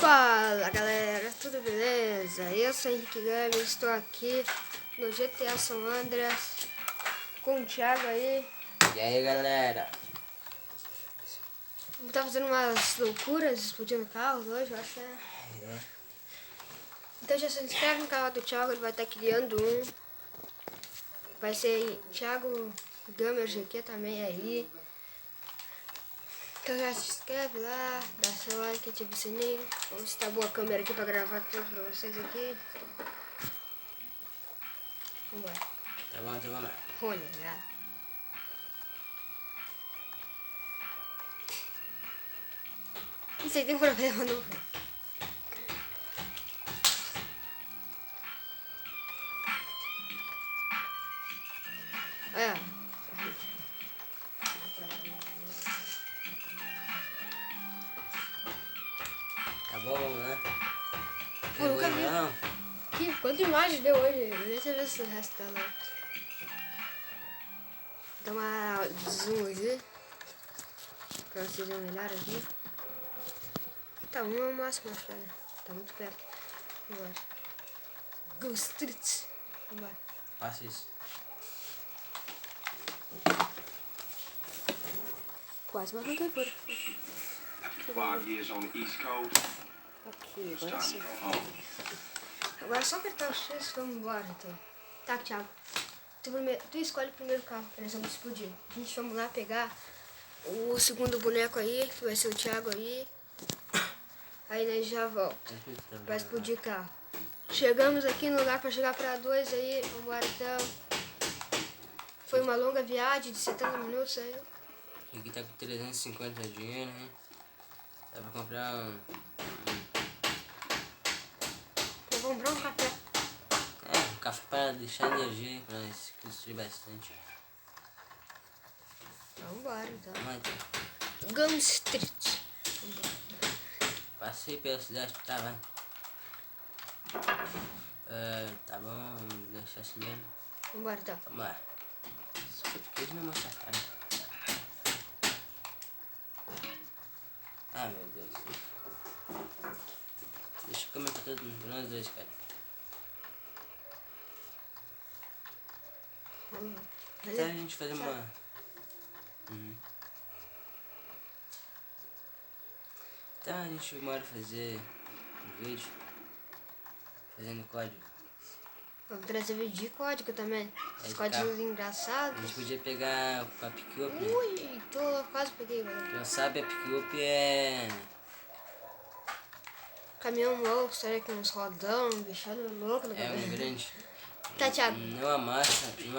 Fala galera, tudo beleza? Eu sou Henrique Gamer, estou aqui no GTA San Andreas com o Thiago aí. E aí galera? Tá fazendo umas loucuras, explodindo carros hoje, eu acho que é. Então já se inscreve no canal do Thiago, ele vai estar criando um. Vai ser Thiago Gamer GQ também aí. Então já se inscreve lá, dá seu like, ativa o sininho. Vamos ver se tá boa a câmera aqui pra gravar tudo pra vocês aqui. Vambora. Tá bom, então vamos lá. Olha, já. Não sei, tem problema não. Olha. Tá bom, vamos lá. Pô, nunca vi. Não. Quantas imagens deu hoje? Deixa eu ver se o resto tá lá. Dá uma zoom aqui. Pra vocês verem melhor aqui. Tá, um é o máximo, acho que é. Tá muito perto. Vambora. Go Street. Vambora. Faça isso. Quase uma arranca fora. 5 years on the East Coast. Ok, It's agora time sim. to go home. Agora é só apertar o X e vamos embora, então. Tá, Thiago. Tu escolhe o primeiro carro, que nós vamos explodir. A gente vamos lá pegar o segundo boneco aí, que vai ser o Thiago aí. Aí nós já volta. Vai explodir carro. Chegamos aqui no lugar pra chegar pra 2 aí. Vambora então. Foi uma longa viagem de 70 minutos aí. Aqui tá com 350 de dinheiro, né? Dá pra comprar Eu vou comprar um café. um café para deixar energia, pra nós construir bastante. Vambora então. Vamos lá, então. Gum Street. Passei pela cidade, tá, vai. Tá bom, vamos deixar assim mesmo. Vambora então. Vamos lá. Escuta, não mostra a cara. Ah, meu Deus. Deixa eu comer pra todo mundo, pra nós dois, cara. Até a gente fazer uma... Então a gente bora fazer um vídeo fazendo código. Vamos trazer vídeo de código também. Os de códigos carro. A engraçados. gente podia pegar a pick-up, né? Ui, quase peguei, mano. Quem não sabe, a pick-up é... Caminhão louco, sai com uns rodão, bichado louco. É um grande. Tá, Thiago. Não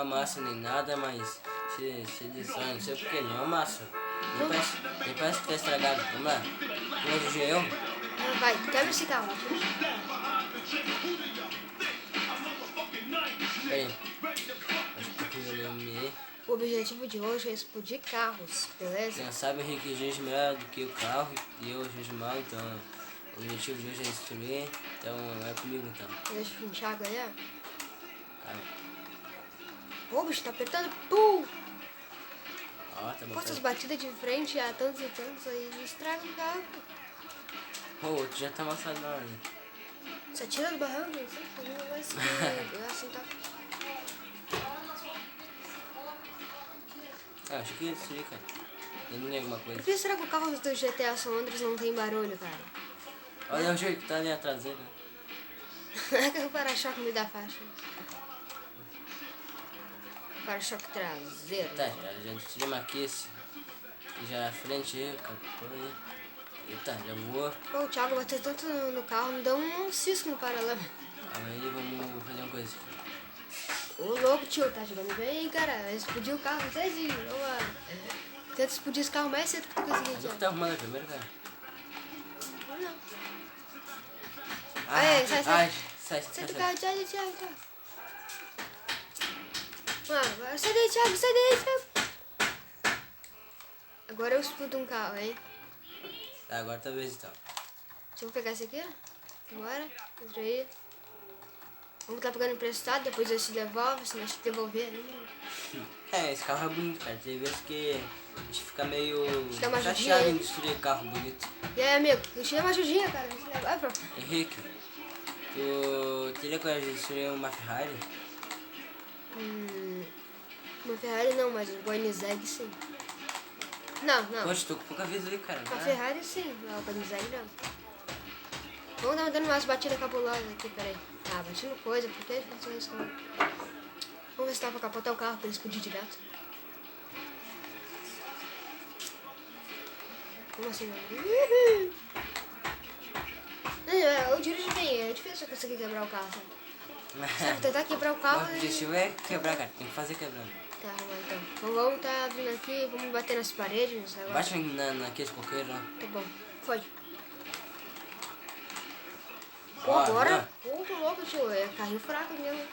amassa nem nada, mas se destrói, não sei porque não amassa. Nem parece que tá estragado. Vamos lá. Vamos de eu. Vai, quebra esse carro. Peraí. Acho que eu me... O objetivo de hoje é explodir carros, beleza? Quem não sabe, o Henrique dirige melhor do que o carro e eu dirijo mal, então o objetivo de hoje é destruir, então é comigo então. Deixa o Thiago aí, ó. Tá. Ô, bicho, tá apertando. Pum! Ó, tá bom. Pô, essas batidas de frente a tantos e tantos aí estragam o carro. Pô, o outro já tá amassado na hora. Você tira do barranco, não vai ser. Assim tá. Ah, acho que ia destruir, cara. Eu não lembro alguma coisa. Por que será que o carro do GTA San Andreas não tem barulho, cara? Olha o jeito que tá ali atrás dele. É que o para-choque me dá faixa. Para-choque traseiro. Tá, já destruímos aqui esse. E já a frente aí, capô aí. Eita, já voou. Pô, o Thiago bateu tanto no carro, me deu um cisco no paralama. Aí vamos fazer uma coisa. Ô louco, tio, tá jogando bem, cara. Explodiu o carro, não sei se. Tenta explodir esse carro mais cedo que tu conseguir, Mas eu que Thiago. tá arrumando primeiro, cara. Não. Ai, Sai sai. do carro, Thiago. Agora sai daí, Thiago. Agora eu explodo um carro, hein? Tá, agora tá vez então. Deixa eu pegar esse aqui, ó. Bora, entra aí. Vamos estar pegando emprestado, depois eu se devolve, se nós te devolver ainda. Esse carro é bonito, cara. Tem vezes que A gente fica meio dá uma ajudinha chateado aí. em destruir carro bonito. E aí, amigo, eu te dei uma ajudinha, cara. Vai, pronto. Henrique, tu teria coragem de destruir uma Ferrari? Uma Ferrari não, mas um Koenigsegg sim. Não. Poxa, tô com pouca vez aí, cara. Uma Vai. Ferrari sim, não, uma Koenigsegg não. Vamos dar dando umas batidas cabulosas aqui, peraí. Ah, batendo coisa, por que fazer isso também? Vamos ver se dá pra capotar o carro pra ele explodir direto. Como assim, mano? Eu dirijo bem, é difícil eu conseguir quebrar o carro, sabe? Tentar quebrar o O carro e... objetivo é quebrar, cara. Tem que fazer quebrando. Tá, então. Então vamos tá vindo aqui, vamos bater nas paredes, nesse negócio. Bate naqueles coqueiros lá. Tá bom, foi. Pô, Ó, agora... Pô, tô louco, tio. É carrinho fraco mesmo.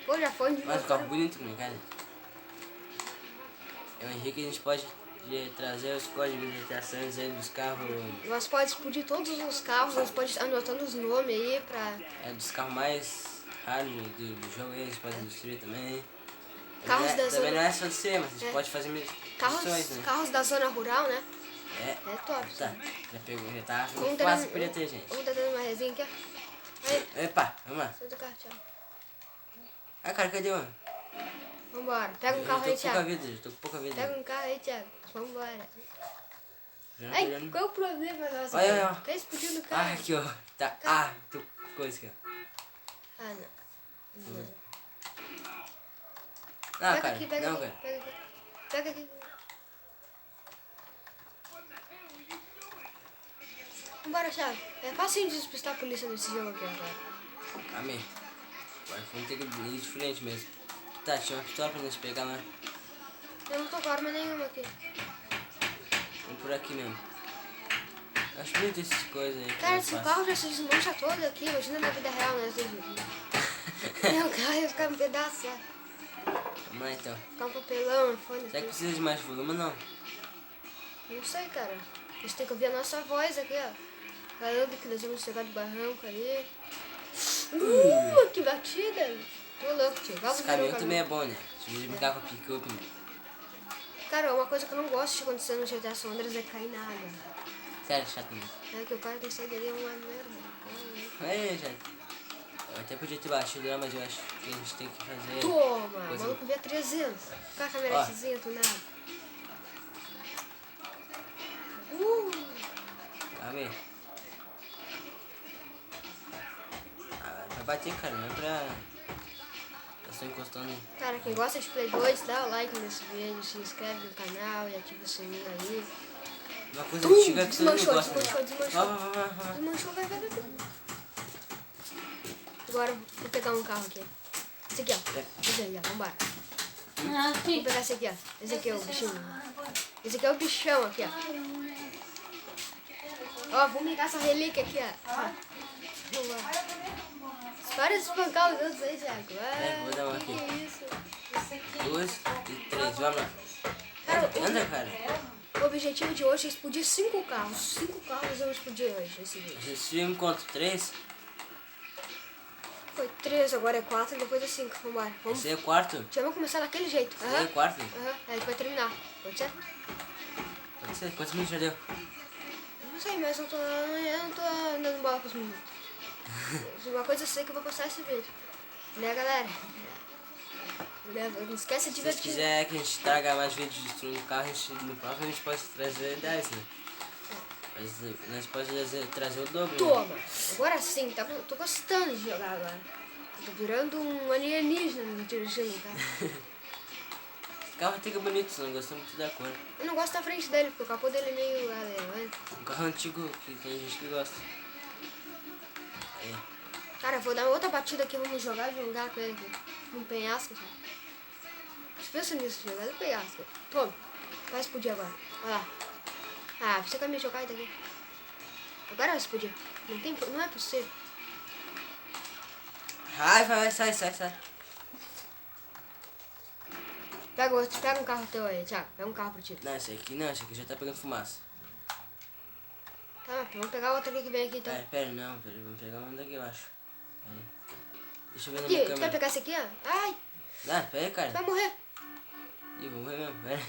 Pô, já foi. mas o carro bonito, né, cara? Eu e o Henrique, a gente pode trazer os códigos de estações aí dos carros. Nós podemos explodir todos os carros, nós podemos anotando os nomes aí pra... É, dos carros mais raros do jogo aí, a gente pode destruir também. Carros Também, da também zona- não é só de ser, mas a gente É. pode fazer Carros, missões, né? carros da zona rural, né? É. É top. Tá, já pegou, já tá Vamos quase podia ter, gente. Vamos tá dando uma resinha aqui, ó. Aí, Epa, vamos lá. sai do carro, tchau. Ah, cara, cadê o? Vambora. Pega um Eu carro tô aí, com pouca Thiago. vida, eu tô com pouca vida. Pega um carro aí, Thiago. Vambora. Já não tô Ai, olhando. qual é o problema nosso? Olha, cara? olha. Tá explodindo o Ah, carro. aqui, ó. Tá. Ah, tô com coisa aqui, ó. Ah, não. Ah, Pega cara, aqui, pega não, aqui. cara. Pega aqui. Pega aqui. Vambora, Thiago. É facinho de despistar a polícia nesse jogo aqui agora. Amém. Agora vamos ter que ir de frente mesmo. Tá, tinha uma pistola pra nós pegar lá. Eu não tô com arma nenhuma aqui. Vamos por aqui mesmo. Eu acho muito essas coisas aí. que Cara, eu se o faço. carro já se desmancha todo aqui, imagina na vida real, né? Meu carro ia ficar um pedaço, ó. Vamos lá então. Ficar um papelão, fone. Será que precisa de mais volume ou não? Não sei, cara. A gente tem que ouvir a nossa voz aqui, ó. Falando que nós vamos chegar do barranco ali. Que batida! Tô louco, tio. Vamos Esse virar o caminhão também é bom, né? Se a brincar com a pick-up, né? Cara, uma coisa que eu não gosto de acontecer no GTA San Andreas é cair na água. Sério, chato mesmo. É que o cara tem que sair dali uma merda. É, já. Eu até podia ter batido lá, mas eu acho que a gente tem que fazer. Toma! O Coisa- maluco via 300. Com a caminhonetezinha tunada. Calma aí. Ah, vai bater, cara, não é pra. Tá só encostando aí. Cara, quem gosta de Play 2, dá o like nesse vídeo, se inscreve no canal e ativa o sininho aí. Uma coisa antiga que você não Desmanchou, gosta, né? desmanchou. Vai. Desmanchou, vai. Agora vou pegar um carro aqui. Esse aqui, ó. Esse aí, ó. Vambora. Vou pegar esse aqui, ó. Esse aqui é o bichinho. Esse aqui é o bichão aqui, ó. Ó, vamos ligar essa relíquia aqui, ó. Vambora. Para de espancar os outros aí, Thiago. Vou dar uma aqui. Que isso? 2 e 3, vamos lá. Cara, Anda, cara. o objetivo de hoje é explodir 5 carros. 5 carros vamos explodir hoje, esse vídeo. A gente tinha quanto? 3? Foi 3, agora é 4 e depois é 5. Vambora. Vamos. Esse é o quarto? Já vamos começar daquele jeito. Esse é o quarto? Aham. Aí vai terminar. Pode ser? Pode ser. Quantos minutos já deu? Não sei, mas eu não tô dando bola pros minutos. Uma coisa eu sei que eu vou postar esse vídeo. Né, galera? Não esquece de Se vocês divertir. quiserem que a gente traga mais vídeos destruindo o carro, no próximo a gente pode trazer 10, né? Mas nós podemos trazer o dobro. Né? Toma! Agora sim, tô gostando de jogar agora. Tô virando um alienígena dirigindo, tá? Esse carro até que é bonito, só não gostei muito da cor. Eu não gosto da frente dele, porque o capô dele é meio alemão. Um carro antigo que tem gente que gosta. É. Cara, eu vou dar outra batida aqui, vamos jogar com ele aqui. Um penhasco, cara. Pensa nisso, jogar no penhasco. Toma, vai explodir agora. Olha lá. Ah, você quer me jogar daqui? Agora vai explodir. Não é possível. Vai, sai. Pega outro, pega um carro teu aí, Thiago. Pega um carro pro ti. Não, esse aqui não, esse aqui já tá pegando fumaça. Tá, vamos pegar outro aqui que vem aqui então. Pera, vamos pegar um daqui, eu acho. Pera. Deixa eu ver na Aqui, minha tu quer câmera. pegar esse aqui, ó? Ai, Ah, pera aí, cara. vai morrer. Ih, vamos ver mesmo, pera.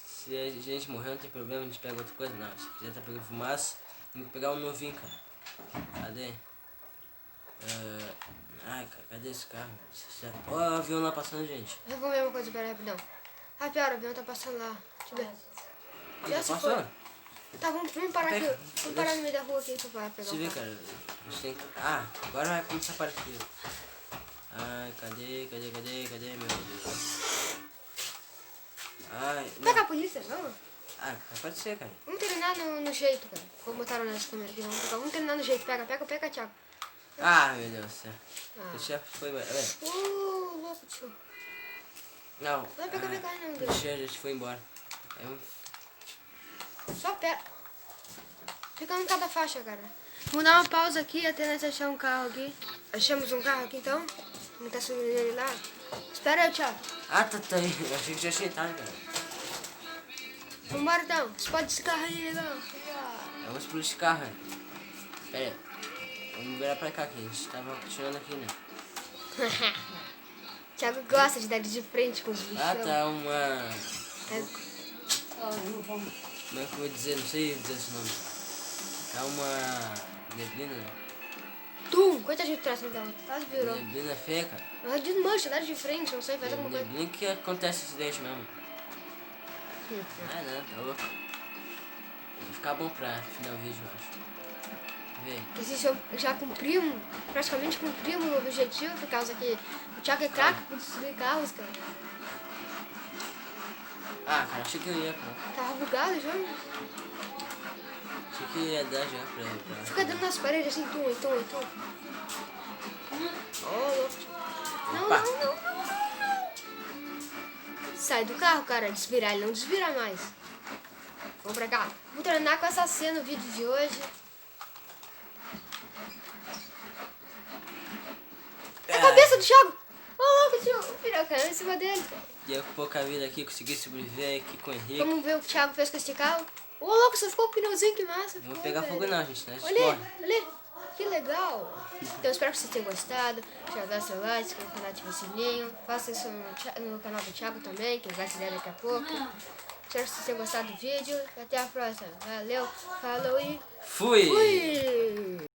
Se a gente morrer não tem problema, a gente pega outra coisa. Não, se quiser tá pegando fumaça, tem que pegar um novinho, cara. Cadê? Ai, cara, cadê esse carro? Ó, o avião lá passando, gente. Eu vou ver uma coisa, pera, rapidão. Ah, pior, o avião tá passando lá. Deixa eu ver. Ih, Já tá se passando? foi. Tá, vamos parar aqui. Pega. Vamos parar no meio da rua aqui pra pegar Você o vê, carro. cara, a gente tem que... Ah, agora vai começar a aparecer. Ai, cadê, meu Deus? Ai, Pega não. a polícia, vamos? Ah, vai aparecer, cara. Vamos treinar no jeito, cara. Vou botar nessa câmera aqui, vamos treinar no jeito. Pega, Thiago. Ah, meu Deus do céu. Ah. O chefe foi... Louco, tio. Não. Vai pegar, não, O Deus. chefe já foi embora. Só pera. Fica em cada faixa, cara. Vou dar uma pausa aqui até nós achar um carro aqui. Achamos um carro aqui, então. Não tá subindo ele lá. Espera aí, Thiago. Ah, tá aí. Eu achei que já tinha entrado, cara. Vambora, então. Explode esse carro aí, legal. Vamos explodir esse carro, né? Pera aí. Vamos virar pra cá, que a gente tava continuando aqui, né? Thiago gosta de dar de frente com os bichos. Ah, tá uma... É, Como é que eu vou dizer? Não sei dizer esse nome. É uma... Neblina, né? coitadinho de trás, então. Quase virou. Neblina feia, cara. Ah, desmancha, dá de frente, não sei, faz alguma coisa. Neblina que acontece acidente mesmo. Ah, não, tá louco. Vai ficar bom pra final do vídeo, eu acho. Vê. Porque se já cumprimos, praticamente cumprimos o objetivo, por causa que o Thiago é craque por destruir carros, cara. Ah, cara, achei que eu ia, pô. Tava bugado o jogo. Achei que ia dar já pra ele. Fica dando nas paredes assim, tum. Ó, louco. Não. Sai do carro, cara, desvirar, ele não desvira mais. Vamos pra cá. Vou treinar com essa cena no vídeo de hoje. É a cabeça do Thiago! Ô, louco, tio. Virou a câmera em cima dele. E eu com pouca vida aqui, consegui sobreviver aqui com o Henrique. Vamos ver o que o Thiago fez com esse carro. Ô, louco, você ficou com o pneuzinho, que massa. Não vou pegar fogo não, gente, né? A gente Olha, morre. que legal. Então, espero que vocês tenham gostado. Já dá seu like, se inscreva no canal, ativa o sininho. Faça isso no canal do Thiago também, que ele vai estrear daqui a pouco. Espero que vocês tenham gostado do vídeo. E até a próxima. Valeu, falou e Fui! fui!